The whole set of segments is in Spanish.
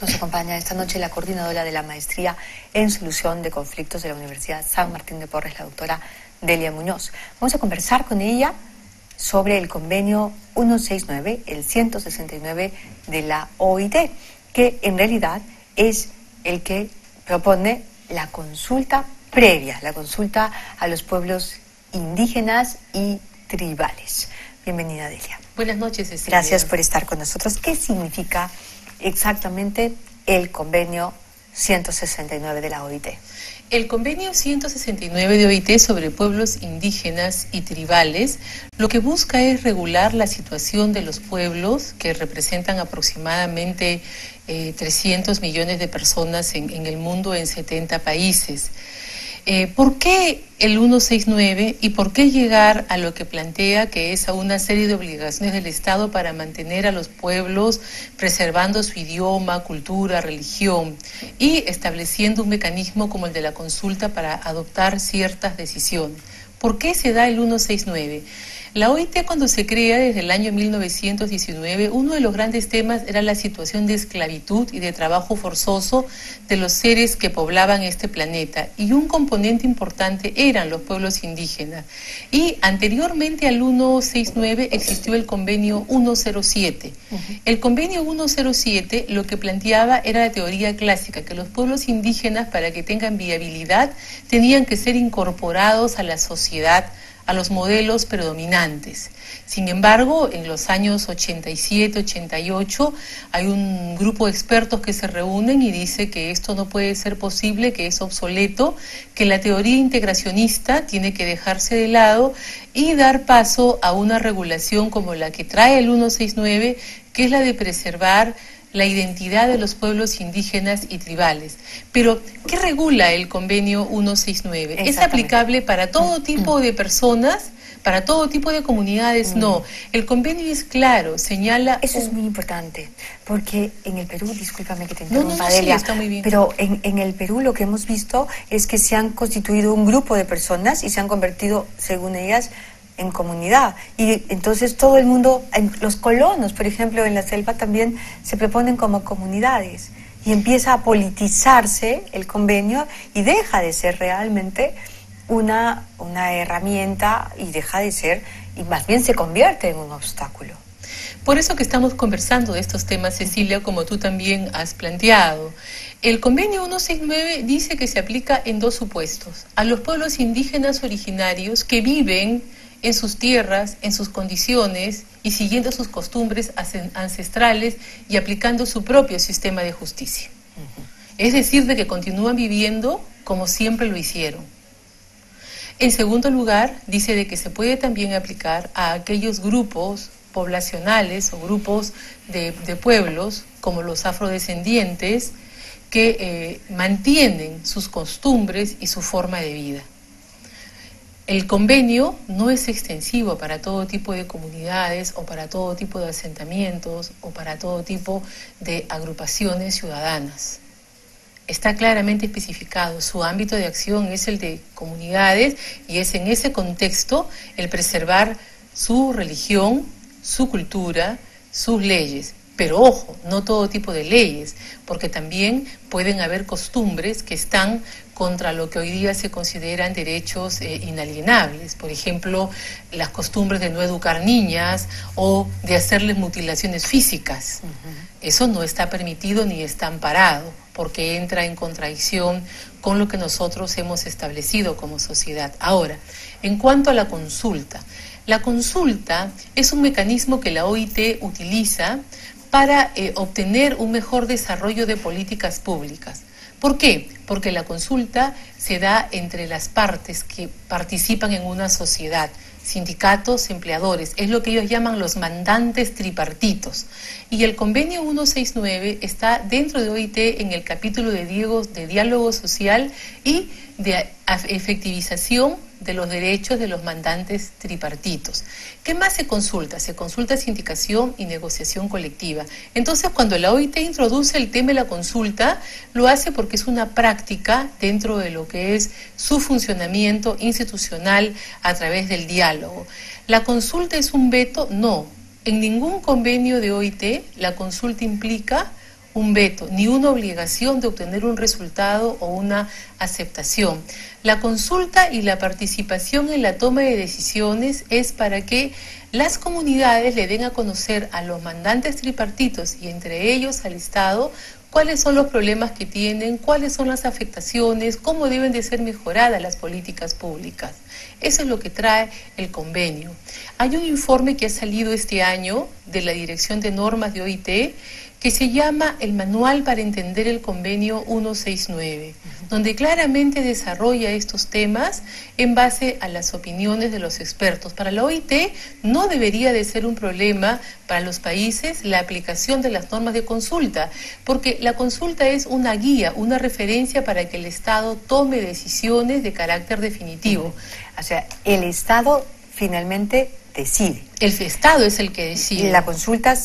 Nos acompaña esta noche la coordinadora de la Maestría en Solución de Conflictos de la Universidad San Martín de Porres, la doctora Delia Muñoz. Vamos a conversar con ella sobre el convenio 169, el 169 de la OIT, que en realidad es el que propone la consulta previa, la consulta a los pueblos indígenas y tribales. Bienvenida, Delia. Buenas noches, Cecilia. Gracias por estar con nosotros. ¿Qué significa exactamente el convenio 169 de la OIT? El convenio 169 de OIT sobre pueblos indígenas y tribales lo que busca es regular la situación de los pueblos que representan aproximadamente 300 millones de personas en el mundo en 70 países. ¿Por qué el 169 y por qué llegar a lo que plantea que es a una serie de obligaciones del Estado para mantener a los pueblos preservando su idioma, cultura, religión y estableciendo un mecanismo como el de la consulta para adoptar ciertas decisiones? ¿Por qué se da el 169? La OIT, cuando se crea desde el año 1919, uno de los grandes temas era la situación de esclavitud y de trabajo forzoso de los seres que poblaban este planeta. Y un componente importante eran los pueblos indígenas. Y anteriormente al 169 existió el convenio 107. El convenio 107 lo que planteaba era la teoría clásica, que los pueblos indígenas, para que tengan viabilidad, tenían que ser incorporados a la sociedad, a los modelos predominantes. Sin embargo, en los años 87, 88, hay un grupo de expertos que se reúnen y dice que esto no puede ser posible, que es obsoleto, que la teoría integracionista tiene que dejarse de lado y dar paso a una regulación como la que trae el 169, que es la de preservar la identidad de los pueblos indígenas y tribales. Pero, ¿qué regula el convenio 169? ¿Es aplicable para todo tipo de personas, para todo tipo de comunidades? No. El convenio es claro, señala... Eso es muy importante, porque en el Perú, discúlpame que te interrumpa, sí, Delia, está muy bien. Pero en el Perú lo que hemos visto es que se han constituido un grupo de personas y se han convertido, según ellas, en comunidad, y entonces todo el mundo, los colonos, por ejemplo, en la selva también se proponen como comunidades, y empieza a politizarse el convenio y deja de ser realmente una herramienta y deja de ser, y más bien se convierte en un obstáculo. Por eso que estamos conversando de estos temas, Cecilia, como tú también has planteado. El convenio 169 dice que se aplica en dos supuestos: a los pueblos indígenas originarios que viven en sus tierras, en sus condiciones y siguiendo sus costumbres ancestrales y aplicando su propio sistema de justicia. Es decir, de que continúan viviendo como siempre lo hicieron. En segundo lugar, dice de que se puede también aplicar a aquellos grupos poblacionales o grupos de pueblos, como los afrodescendientes, que mantienen sus costumbres y su forma de vida. El convenio no es extensivo para todo tipo de comunidades o para todo tipo de asentamientos o para todo tipo de agrupaciones ciudadanas. Está claramente especificado, su ámbito de acción es el de comunidades y es en ese contexto el preservar su religión, su cultura, sus leyes. Pero ojo, no todo tipo de leyes, porque también pueden haber costumbres que están contra lo que hoy día se consideran derechos inalienables. Por ejemplo, las costumbres de no educar niñas o de hacerles mutilaciones físicas. Eso no está permitido ni está amparado, porque entra en contradicción con lo que nosotros hemos establecido como sociedad. Ahora, en cuanto a la consulta es un mecanismo que la OIT utiliza para obtener un mejor desarrollo de políticas públicas. ¿Por qué? Porque la consulta se da entre las partes que participan en una sociedad, sindicatos, empleadores, es lo que ellos llaman los mandantes tripartitos. Y el convenio 169 está dentro de OIT en el capítulo de diálogo social y de efectivización de los derechos de los mandantes tripartitos. ¿Qué más se consulta? Se consulta sindicación y negociación colectiva. Entonces, cuando la OIT introduce el tema de la consulta, lo hace porque es una práctica dentro de lo que es su funcionamiento institucional a través del diálogo. ¿La consulta es un veto? No. En ningún convenio de OIT la consulta implica un veto ni una obligación de obtener un resultado o una aceptación. La consulta y la participación en la toma de decisiones es para que las comunidades le den a conocer a los mandantes tripartitos y entre ellos al Estado cuáles son los problemas que tienen, cuáles son las afectaciones, cómo deben de ser mejoradas las políticas públicas. Eso es lo que trae el convenio. Hay un informe que ha salido este año de la Dirección de Normas de OIT que se llama el Manual para Entender el Convenio 169, donde claramente desarrolla estos temas en base a las opiniones de los expertos. Para la OIT no debería de ser un problema para los países la aplicación de las normas de consulta, porque la consulta es una guía, una referencia para que el Estado tome decisiones de carácter definitivo. O sea, el Estado finalmente decide. El Estado es el que decide. ¿La consulta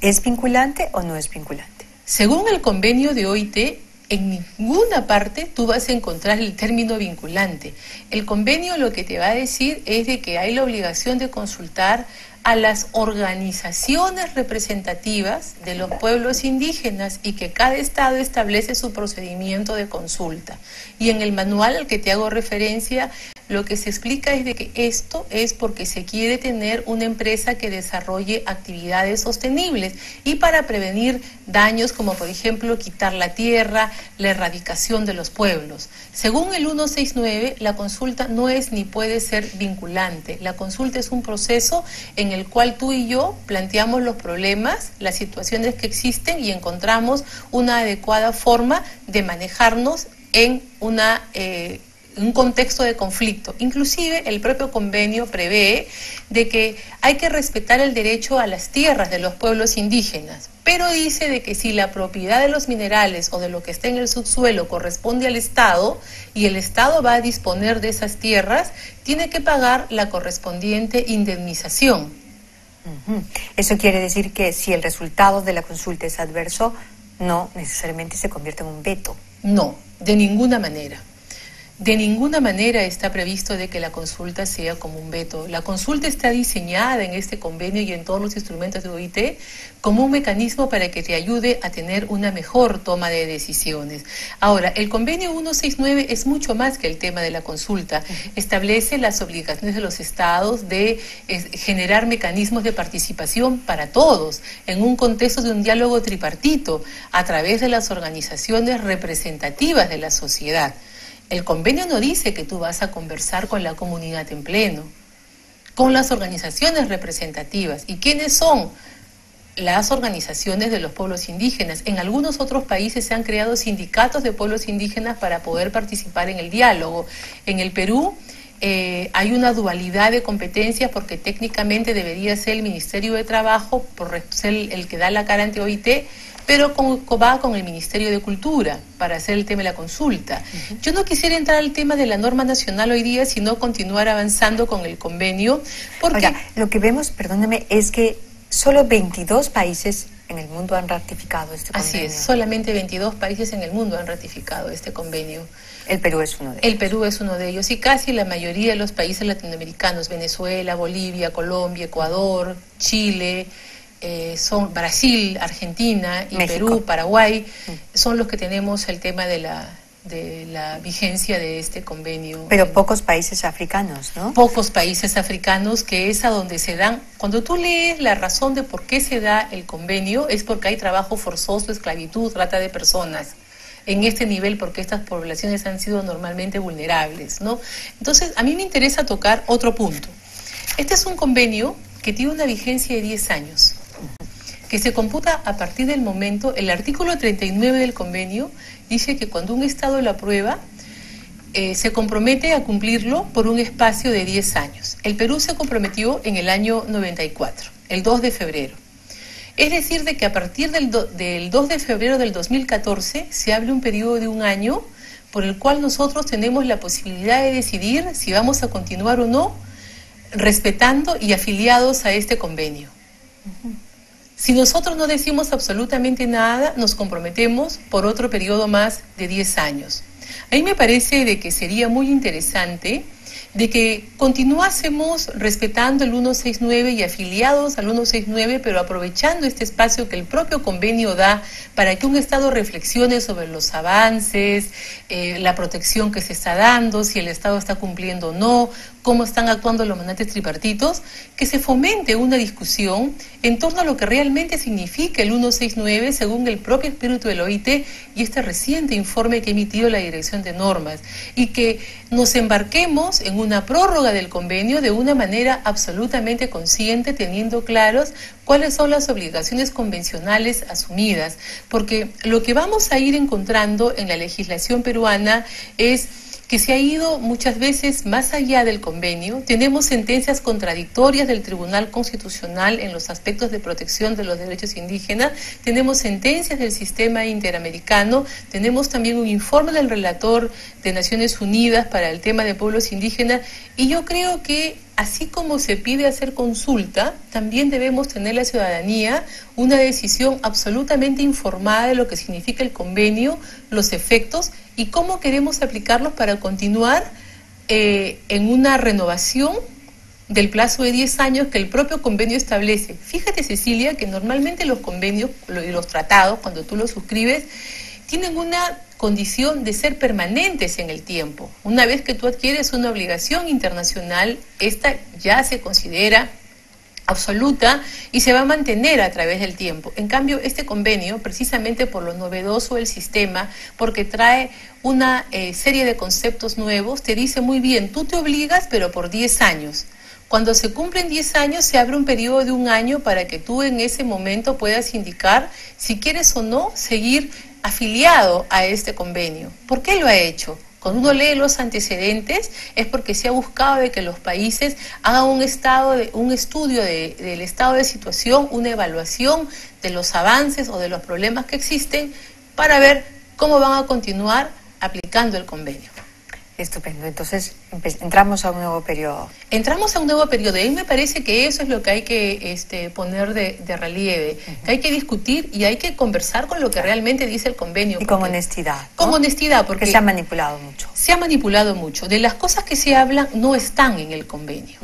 es vinculante o no es vinculante? Según el convenio de OIT, en ninguna parte tú vas a encontrar el término vinculante. El convenio lo que te va a decir es de que hay la obligación de consultar a las organizaciones representativas de los pueblos indígenas y que cada estado establece su procedimiento de consulta. Y en el manual al que te hago referencia, lo que se explica es de que esto es porque se quiere tener una empresa que desarrolle actividades sostenibles y para prevenir daños como por ejemplo quitar la tierra, la erradicación de los pueblos. Según el 169, la consulta no es ni puede ser vinculante. La consulta es un proceso en el cual tú y yo planteamos los problemas, las situaciones que existen y encontramos una adecuada forma de manejarnos en un contexto de conflicto. Inclusive el propio convenio prevé de que hay que respetar el derecho a las tierras de los pueblos indígenas, pero dice de que si la propiedad de los minerales o de lo que está en el subsuelo corresponde al Estado y el Estado va a disponer de esas tierras, tiene que pagar la correspondiente indemnización. Eso quiere decir que si el resultado de la consulta es adverso, no necesariamente se convierte en un veto. No, de ninguna manera. De ninguna manera está previsto de que la consulta sea como un veto. La consulta está diseñada en este convenio y en todos los instrumentos de OIT como un mecanismo para que te ayude a tener una mejor toma de decisiones. Ahora, el convenio 169 es mucho más que el tema de la consulta. Establece las obligaciones de los estados de generar mecanismos de participación para todos en un contexto de un diálogo tripartito a través de las organizaciones representativas de la sociedad. El convenio no dice que tú vas a conversar con la comunidad en pleno, con las organizaciones representativas. ¿Y quiénes son? Las organizaciones de los pueblos indígenas. En algunos otros países se han creado sindicatos de pueblos indígenas para poder participar en el diálogo. En el Perú hay una dualidad de competencias porque técnicamente debería ser el Ministerio de Trabajo, por ser el que da la cara ante OIT, pero va con el Ministerio de Cultura para hacer el tema de la consulta. Yo no quisiera entrar al tema de la norma nacional hoy día, sino continuar avanzando con el convenio, porque... Oiga, lo que vemos, perdóneme, es que solo 22 países en el mundo han ratificado este convenio. Así es, solamente 22 países en el mundo han ratificado este convenio. El Perú es uno de ellos. El Perú es uno de ellos y casi la mayoría de los países latinoamericanos, Venezuela, Bolivia, Colombia, Ecuador, Chile... son Brasil, Argentina y México. Perú, Paraguay, son los que tenemos el tema de la vigencia de este convenio. Pero pocos países africanos, ¿no? Pocos países africanos, que es a donde se dan. Cuando tú lees la razón de por qué se da el convenio, es porque hay trabajo forzoso, esclavitud, trata de personas en este nivel, porque estas poblaciones han sido normalmente vulnerables, ¿no? Entonces, a mí me interesa tocar otro punto. Este es un convenio que tiene una vigencia de 10 años. Que se computa a partir del momento, el artículo 39 del convenio dice que cuando un Estado lo aprueba, se compromete a cumplirlo por un espacio de 10 años. El Perú se comprometió en el año 94, el 2 de febrero. Es decir, de que a partir del 2 de febrero del 2014 se abre un periodo de un año por el cual nosotros tenemos la posibilidad de decidir si vamos a continuar o no respetando y afiliados a este convenio. Si nosotros no decimos absolutamente nada, nos comprometemos por otro periodo más de 10 años. A mí me parece de que sería muy interesante de que continuásemos respetando el 169 y afiliados al 169, pero aprovechando este espacio que el propio convenio da para que un Estado reflexione sobre los avances, la protección que se está dando, si el Estado está cumpliendo o no, cómo están actuando los mandantes tripartitos, que se fomente una discusión en torno a lo que realmente significa el 169 según el propio espíritu del OIT y este reciente informe que ha emitido la Dirección de Normas, y que nos embarquemos en una prórroga del convenio de una manera absolutamente consciente, teniendo claros cuáles son las obligaciones convencionales asumidas, porque lo que vamos a ir encontrando en la legislación peruana es que se ha ido muchas veces más allá del convenio. Tenemos sentencias contradictorias del Tribunal Constitucional en los aspectos de protección de los derechos indígenas, tenemos sentencias del sistema interamericano, tenemos también un informe del relator de Naciones Unidas para el tema de pueblos indígenas, y yo creo que así como se pide hacer consulta, también debemos tener la ciudadanía una decisión absolutamente informada de lo que significa el convenio, los efectos y cómo queremos aplicarlos para continuar en una renovación del plazo de 10 años que el propio convenio establece. Fíjate, Cecilia, que normalmente los convenios y los tratados, cuando tú los suscribes, tienen una condición de ser permanentes en el tiempo. Una vez que tú adquieres una obligación internacional, esta ya se considera absoluta y se va a mantener a través del tiempo. En cambio, este convenio, precisamente por lo novedoso del sistema, porque trae una serie de conceptos nuevos, te dice muy bien, tú te obligas, pero por 10 años. Cuando se cumplen 10 años, se abre un periodo de 1 año para que tú en ese momento puedas indicar si quieres o no seguir afiliado a este convenio. ¿Por qué lo ha hecho? Cuando uno lee los antecedentes es porque se ha buscado de que los países hagan un estudio del estado de situación, una evaluación de los avances o de los problemas que existen para ver cómo van a continuar aplicando el convenio. Estupendo. Entonces, entramos a un nuevo periodo. Entramos a un nuevo periodo. Y a mí me parece que eso es lo que hay que poner de relieve. Que hay que discutir y hay que conversar con lo que realmente dice el convenio. Y con honestidad, ¿no? Con honestidad, porque se ha manipulado mucho. Se ha manipulado mucho. De las cosas que se hablan no están en el convenio.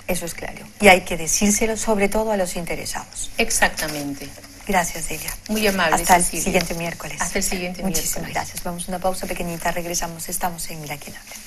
Eso es claro. Y hay que decírselo sobre todo a los interesados. Exactamente. Gracias, Delia. Muy amable, Hasta Cecilia. el siguiente miércoles. Hasta el siguiente miércoles. Muchísimas gracias. Vamos a una pausa pequeñita, regresamos. Estamos en Mira quién habla.